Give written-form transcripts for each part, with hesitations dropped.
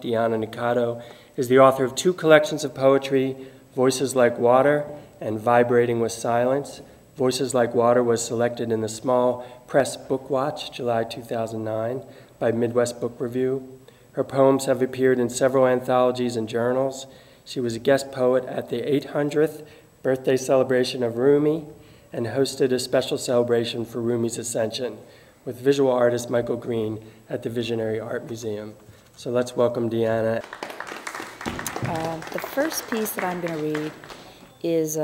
Deanna Nikaido, is the author of 2 collections of poetry, Voices Like Water and Vibrating with Silence. Voices Like Water was selected in the Small Press Book Watch, July 2009, by Midwest Book Review. Her poems have appeared in several anthologies and journals. She was a guest poet at the 800th birthday celebration of Rumi and hosted a special celebration for Rumi's Ascension with visual artist Michael Green at the Visionary Art Museum. So let's welcome Deanna. The first piece that I'm going to read is,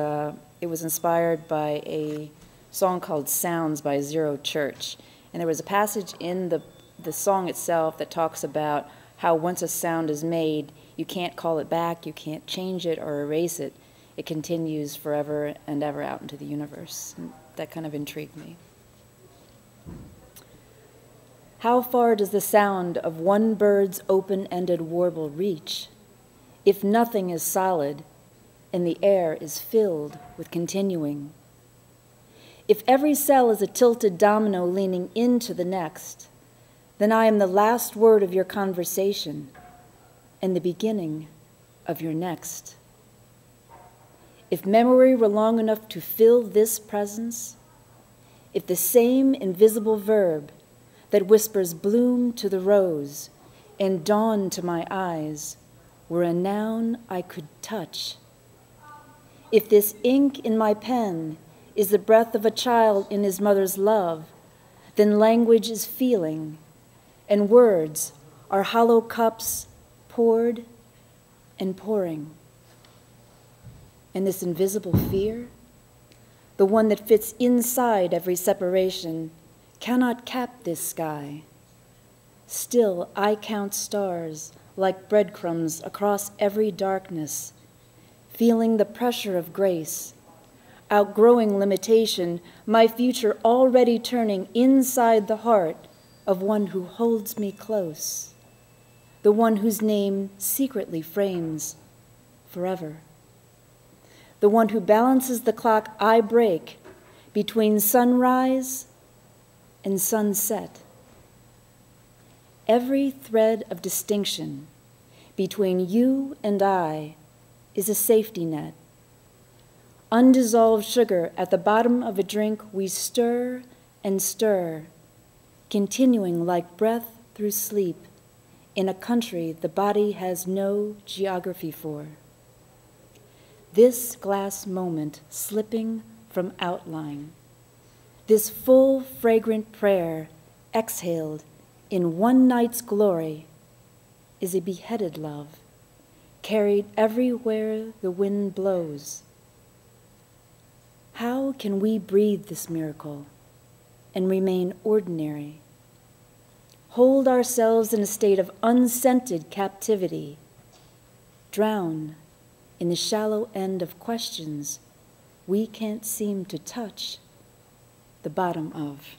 it was inspired by a song called Sounds by Zero Church. And there was a passage in the song itself that talks about how once a sound is made, you can't call it back, you can't change it or erase it. It continues forever and ever out into the universe. And that kind of intrigued me. How far does the sound of one bird's open-ended warble reach, if nothing is solid and the air is filled with continuing? If every cell is a tilted domino leaning into the next, then I am the last word of your conversation and the beginning of your next. If memory were long enough to fill this presence, if the same invisible verb that whispers bloom to the rose and dawn to my eyes were a noun I could touch, if this ink in my pen is the breath of a child in his mother's love, then language is feeling, and words are hollow cups poured and pouring. And this invisible fear, the one that fits inside every separation, cannot cap this sky. Still, I count stars like breadcrumbs across every darkness, feeling the pressure of grace, outgrowing limitation, my future already turning inside the heart of one who holds me close, the one whose name secretly frames forever, the one who balances the clock I break between sunrise and sunset. Every thread of distinction between you and I is a safety net. Undissolved sugar at the bottom of a drink we stir and stir, continuing like breath through sleep in a country the body has no geography for. This glass moment slipping from outline, this full fragrant prayer exhaled in one night's glory is a beheaded love, carried everywhere the wind blows. How can we breathe this miracle and remain ordinary? Hold ourselves in a state of unscented captivity, drown in the shallow end of questions we can't seem to touch the bottom of.